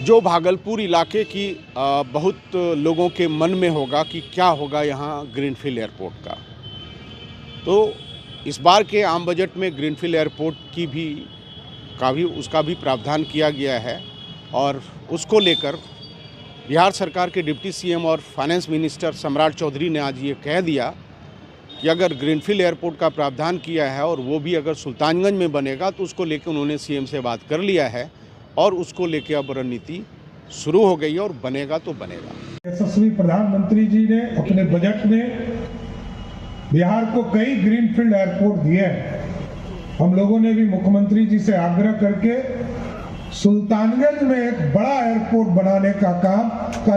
जो भागलपुर इलाके की बहुत लोगों के मन में होगा कि क्या होगा यहाँ ग्रीनफील्ड एयरपोर्ट का। तो इस बार के आम बजट में ग्रीनफील्ड एयरपोर्ट की उसका भी प्रावधान किया गया है और उसको लेकर बिहार सरकार के डिप्टी सीएम और फाइनेंस मिनिस्टर सम्राट चौधरी ने आज ये कह दिया कि अगर ग्रीनफील्ड एयरपोर्ट का प्रावधान किया है और वो भी अगर सुल्तानगंज में बनेगा तो उसको लेकर उन्होंने सीएम से बात कर लिया है और उसको लेकर अब रणनीति शुरू हो गई है और बनेगा तो बनेगा। यशस्वी प्रधानमंत्री जी ने अपने बजट में बिहार को कई ग्रीनफील्ड एयरपोर्ट दिए हैं। हम लोगों ने भी मुख्यमंत्री जी से आग्रह करके सुल्तानगंज में एक बड़ा एयरपोर्ट बनाने का काम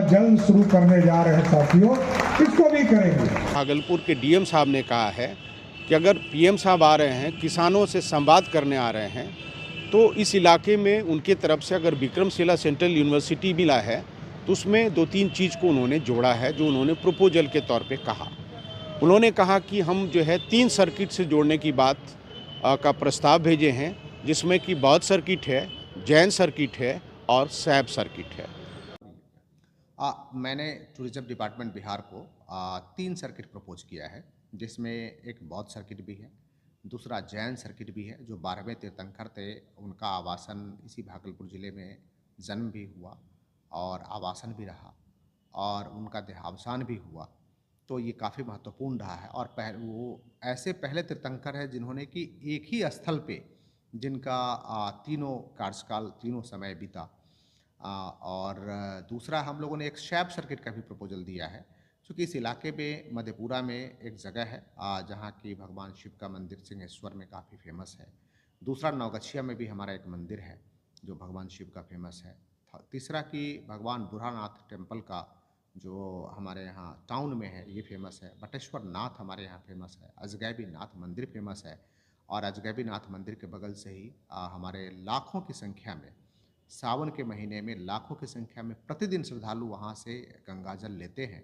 जल्द शुरू करने जा रहे हैं साथियों, इसको भी करेंगे। भागलपुर के डीएम साहब ने कहा है कि अगर पीएम साहब आ रहे हैं, किसानों से संवाद करने आ रहे हैं, तो इस इलाके में उनके तरफ से अगर विक्रमशिला सेंट्रल यूनिवर्सिटी मिला है तो उसमें 2-3 चीज़ को उन्होंने जोड़ा है जो उन्होंने प्रपोजल के तौर पे कहा। उन्होंने कहा कि हम जो है 3 सर्किट से जोड़ने की बात का प्रस्ताव भेजे हैं, जिसमें कि बौद्ध सर्किट है, जैन सर्किट है और सैब सर्किट है। मैंने टूरिज्म डिपार्टमेंट बिहार को 3 सर्किट प्रपोज किया है, जिसमें एक बौद्ध सर्किट भी है, दूसरा जैन सर्किट भी है जो 12वें तीर्थंकर थे, उनका आवासन इसी भागलपुर ज़िले में जन्म भी हुआ और आवासन भी रहा और उनका देहावसान भी हुआ, तो ये काफ़ी महत्वपूर्ण रहा है। और वो ऐसे पहले तीर्थंकर है जिन्होंने कि एक ही स्थल पे जिनका तीनों कार्यकाल तीनों समय बीता। और दूसरा हम लोगों ने एक सैब सर्किट का भी प्रपोजल दिया है, क्योंकि इस इलाके में मधेपुरा में एक जगह है जहाँ की भगवान शिव का मंदिर सिंहेश्वर में काफ़ी फेमस है। दूसरा नवगछिया में भी हमारा एक मंदिर है जो भगवान शिव का फेमस है। तीसरा कि भगवान बुरहानाथ टेम्पल का जो हमारे यहाँ टाउन में है ये फेमस है। बटेश्वर नाथ हमारे यहाँ फेमस है। अजगैबी नाथ मंदिर फेमस है और अजगैबी नाथ मंदिर के बगल से ही हमारे लाखों की संख्या में सावन के महीने में लाखों की संख्या में प्रतिदिन श्रद्धालु वहाँ से गंगाजल लेते हैं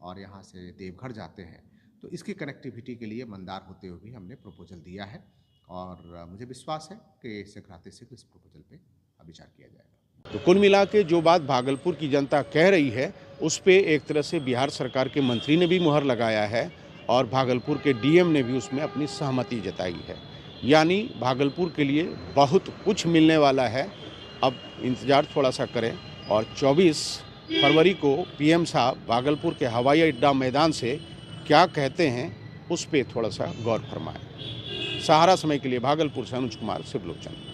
और यहाँ से देवघर जाते हैं। तो इसकी कनेक्टिविटी के लिए मंदार होते हुए भी हमने प्रपोजल दिया है और मुझे विश्वास है कि शीघ्र इस प्रपोजल पे विचार किया जाएगा। तो कुल मिला के जो बात भागलपुर की जनता कह रही है उस पे एक तरह से बिहार सरकार के मंत्री ने भी मुहर लगाया है और भागलपुर के डीएम ने भी उसमें अपनी सहमति जताई है। यानी भागलपुर के लिए बहुत कुछ मिलने वाला है। अब इंतज़ार थोड़ा सा करें और 24 फरवरी को पीएम साहब भागलपुर के हवाई अड्डा मैदान से क्या कहते हैं उस पर थोड़ा सा गौर फरमाएं। सहारा समय के लिए भागलपुर से अनुज कुमार, सिवलोचन।